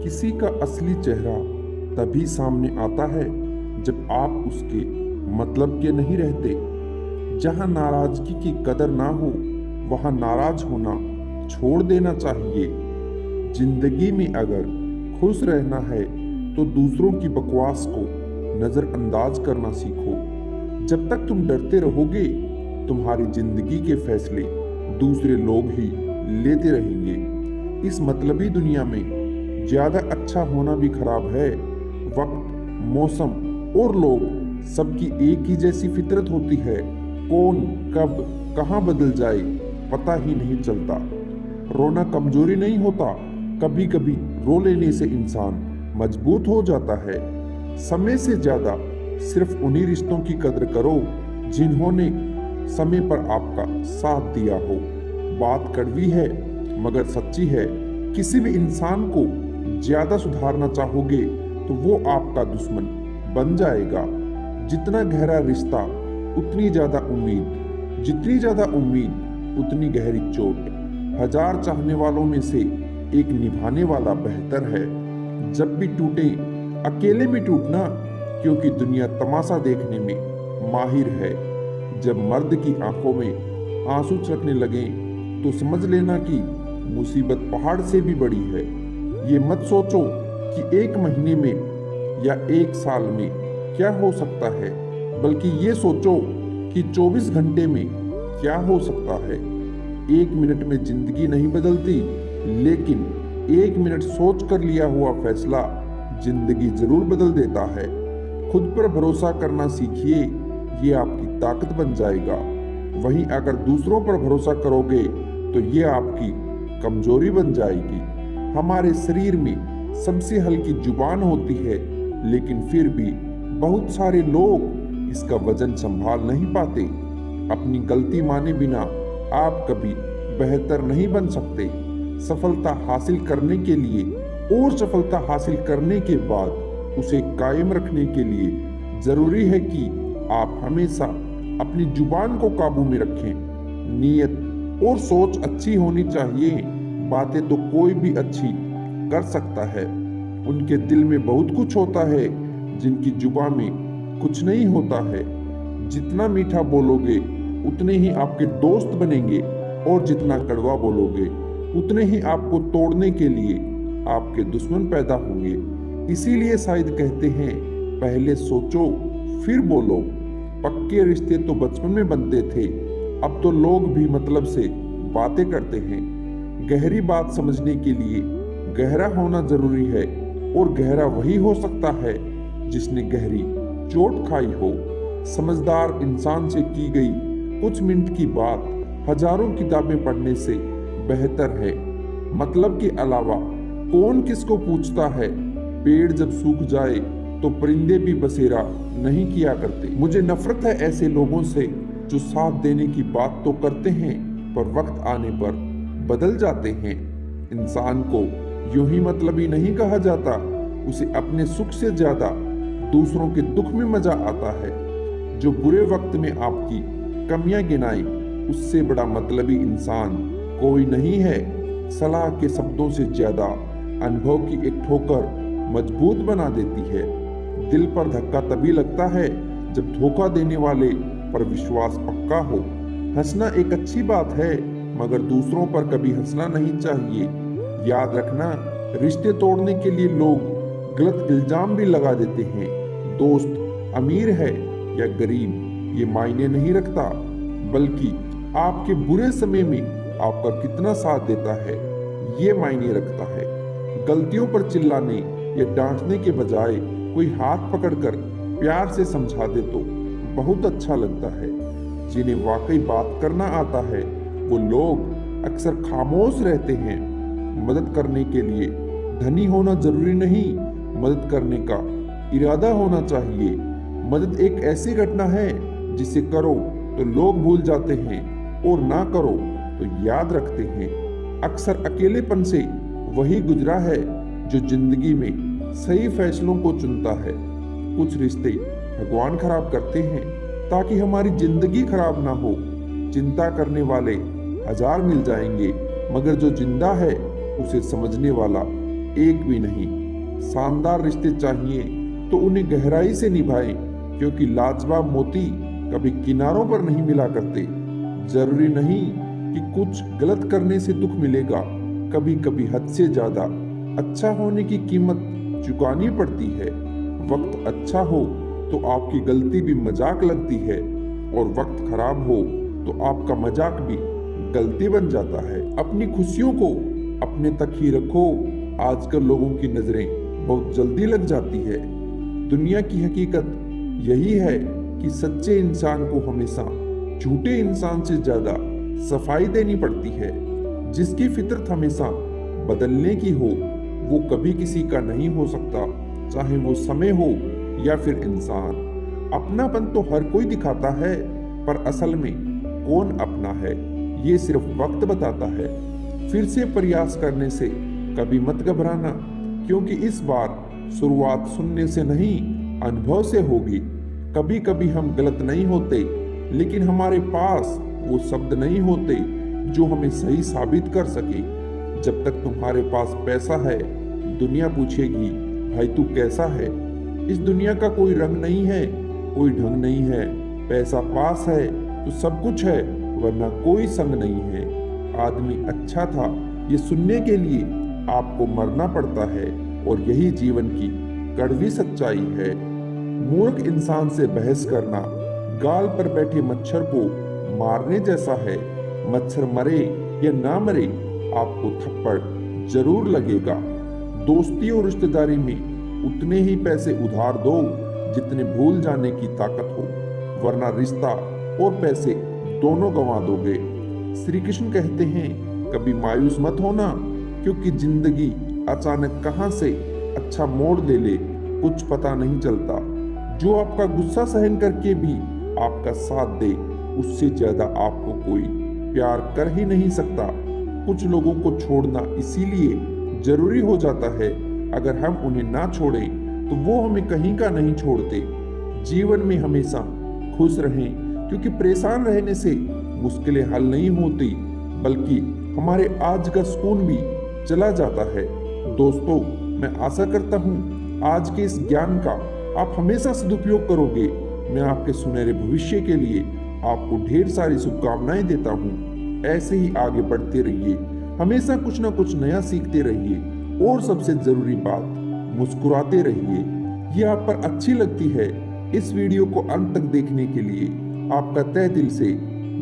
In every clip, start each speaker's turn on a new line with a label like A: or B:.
A: किसी का असली चेहरा तभी सामने आता है जब आप उसके मतलब के नहीं रहते। जहां नाराजगी की कदर ना हो वहां नाराज होना छोड़ देना चाहिए। जिंदगी में अगर खुश रहना है तो दूसरों की बकवास को नजरअंदाज करना सीखो। जब तक तुम डरते रहोगे तुम्हारी जिंदगी के फैसले दूसरे लोग ही लेते रहेंगे। इस मतलबी दुनिया में ज्यादा अच्छा होना भी खराब है। वक्त, मौसम और लोग सबकी एक ही जैसी फितरत होती है। कौन कब कहां बदल जाए पता ही नहीं चलता। रोना कमजोरी नहीं होता, कभी कभी रो लेने से इंसान मजबूत हो जाता है। समय से ज्यादा सिर्फ उन्हीं रिश्तों की कदर करो जिन्होंने समय पर आपका साथ दिया हो। बात कड़वी है मगर सच्ची है। किसी भी इंसान को ज्यादा सुधारना चाहोगे तो वो आपका दुश्मन बन जाएगा। जितना गहरा रिश्ता उतनी ज्यादा उम्मीद, जितनी ज्यादा उम्मीद उतनी गहरी चोट। हजार चाहने वालों में से एक निभाने वाला बेहतर है। जब भी टूटे अकेले में टूटना, क्योंकि दुनिया तमाशा देखने में माहिर है। जब मर्द की आंखों में आंसू छलकने लगे तो समझ लेना कि मुसीबत पहाड़ से भी बड़ी है। ये मत सोचो कि एक महीने में या एक साल में क्या हो सकता है, बल्कि ये सोचो कि 24 घंटे में क्या हो सकता है। एक मिनट में जिंदगी नहीं बदलती, लेकिन एक मिनट सोच कर लिया हुआ फैसला जिंदगी जरूर बदल देता है। खुद पर भरोसा करना सीखिए, ये आपकी ताकत बन जाएगा। वहीं अगर दूसरों पर भरोसा करोगे तो ये आपकी कमजोरी बन जाएगी। हमारे शरीर में सबसे हल्की जुबान होती है, लेकिन फिर भी बहुत सारे लोग इसका वजन संभाल नहीं पाते। अपनी गलती माने बिना आप कभी बेहतर नहीं बन सकते। सफलता हासिल करने के लिए और सफलता हासिल करने के बाद उसे कायम रखने के लिए जरूरी है कि आप हमेशा अपनी जुबान को काबू में रखें। नीयत और सोच अच्छी होनी चाहिए। बातें तो कोई भी अच्छी कर सकता है। उनके दिल में बहुत कुछ होता है जिनकी जुबान में कुछ नहीं होता है। जितना मीठा बोलोगे उतने ही आपके दोस्त बनेंगे, और जितना कड़वा बोलोगे उतने ही आपको तोड़ने के लिए आपके दुश्मन पैदा होंगे। इसीलिए शायद कहते हैं, पहले सोचो फिर बोलो। पक्के रिश्ते तो बचपन में बनते थे, अब तो लोग भी मतलब से बातें करते हैं। गहरी बात समझने के लिए गहरा होना जरूरी है, और गहरा वही हो सकता है जिसने गहरी चोट खाई हो। समझदार इंसान से की गई कुछ मिनट की बात हजारों किताबें पढ़ने से बेहतर है। मतलब के अलावा कौन किसको पूछता है। पेड़ जब सूख जाए तो परिंदे भी बसेरा नहीं किया करते। मुझे नफरत है ऐसे लोगों से जो साथ देने की बात तो करते हैं पर वक्त आने पर बदल जाते हैं। इंसान को यूं ही मतलबी नहीं कहा जाता, उसे अपने सुख से ज्यादा दूसरों के दुख में मजा आता है। जो बुरे वक्त में आपकी कमियां गिनाए, उससे बड़ा मतलबी इंसान कोई नहीं है। सलाह के शब्दों से ज्यादा अनुभव की एक ठोकर मजबूत बना देती है। दिल पर धक्का तभी लगता है जब धोखा देने वाले पर विश्वास पक्का हो। हंसना एक अच्छी बात है, मगर दूसरों पर कभी हंसना नहीं चाहिए। याद रखना, रिश्ते तोड़ने के लिए लोग गलत इल्जाम भी लगा देते हैं। दोस्त अमीर है या गरीब ये मायने नहीं रखता, बल्कि आपके बुरे समय में आपका कितना साथ देता है ये मायने रखता है। गलतियों पर चिल्लाने या डांटने के बजाय कोई हाथ पकड़कर प्यार से समझा दे तो बहुत अच्छा लगता है। जिन्हें वाकई बात करना आता है वो लोग अक्सर खामोश रहते हैं। मदद करने के लिए धनी होना जरूरी नहीं, मदद करने का इरादा होना चाहिए। मदद एक ऐसी घटना है जिसे करो तो लोग भूल जाते हैं, और ना करो तो याद रखते हैं। अक्सर अकेलेपन से वही गुजरा है जो जिंदगी में सही फैसलों को चुनता है। कुछ रिश्ते भगवान खराब करते हैं ताकि हमारी जिंदगी खराब ना हो। चिंता करने वाले हजार मिल जाएंगे, मगर जो जिंदा है उसे समझने वाला एक भी नहीं। शानदार रिश्ते चाहिए तो उन्हें गहराई से निभाएं, क्योंकि लाजवाब मोती कभी किनारों पर नहीं मिला करते। जरूरी नहीं कि कुछ गलत करने से दुख मिलेगा, कभी कभी हद से ज्यादा अच्छा होने की कीमत चुकानी पड़ती है। वक्त अच्छा हो तो आपकी गलती भी मजाक लगती है, और वक्त खराब हो तो आपका मजाक भी गलती बन जाता है। अपनी खुशियों को अपने तक ही रखो। आजकल लोगों की नजरें बहुत जल्दी लग जाती है। दुनिया की हकीकत यही है कि सच्चे इंसान को हमेशा झूठे इंसान से ज्यादा सफाई देनी पड़ती है। जिसकी फितरत हमेशा बदलने की हो वो कभी किसी का नहीं हो सकता, चाहे वो समय हो या फिर इंसान। अपनापन तो हर कोई दिखाता है, पर असल में कौन अपना है ये सिर्फ वक्त बताता है। फिर से प्रयास करने से कभी मत घबराना, क्योंकि इस बार शुरुआत सुनने से नहीं अनुभव से होगी। कभी कभी हम गलत नहीं होते, लेकिन हमारे पास वो शब्द नहीं होते जो हमें सही साबित कर सके। जब तक तुम्हारे पास पैसा है, दुनिया पूछेगी भाई तू कैसा है। इस दुनिया का कोई रंग नहीं है, कोई ढंग नहीं है। पैसा पास है तो सब कुछ है, वरना कोई संग नहीं है। आदमी अच्छा था ये सुनने के लिए आपको मरना पड़ता है, और यही जीवन की कड़वी सच्चाई है। मूर्ख इंसान से बहस करना गाल पर बैठे मच्छर को मारने जैसा है। मच्छर मरे या ना मरे, आपको थप्पड़ जरूर लगेगा। दोस्ती और रिश्तेदारी में उतने ही पैसे उधार दो जितने भूल जाने की ताकत हो, वरना रिश्ता और पैसे दोनों गंवा दोगे। श्री कृष्ण कहते हैं कभी मायूस मत होना, क्योंकि जिंदगी अचानक कहां से अच्छा मोड़ ले कुछ पता नहीं चलता। जो आपका गुस्सा सहन करके भी आपका साथ दे, उससे ज्यादा आपको कोई प्यार कर ही नहीं सकता। कुछ लोगों को छोड़ना इसीलिए जरूरी हो जाता है, अगर हम उन्हें ना छोड़ें तो वो हमें कहीं का नहीं छोड़ते। जीवन में हमेशा खुश रहें, क्योंकि परेशान रहने से मुश्किलें हल नहीं होती, बल्कि हमारे आज का सुकून भी चला जाता है। दोस्तों, मैं आशा करता हूँ आज के इस ज्ञान का आप हमेशा सदुपयोग करोगे। मैं आपके सुनहरे भविष्य के लिए आपको ढेर सारी शुभकामनाएं देता हूँ। ऐसे ही आगे बढ़ते रहिए, हमेशा कुछ ना कुछ नया सीखते रहिए, और सबसे जरूरी बात, मुस्कुराते रहिए। ये आप पर अच्छी लगती है, इस वीडियो को अंत तक देखने के लिए आपका तहे दिल से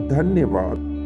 A: धन्यवाद।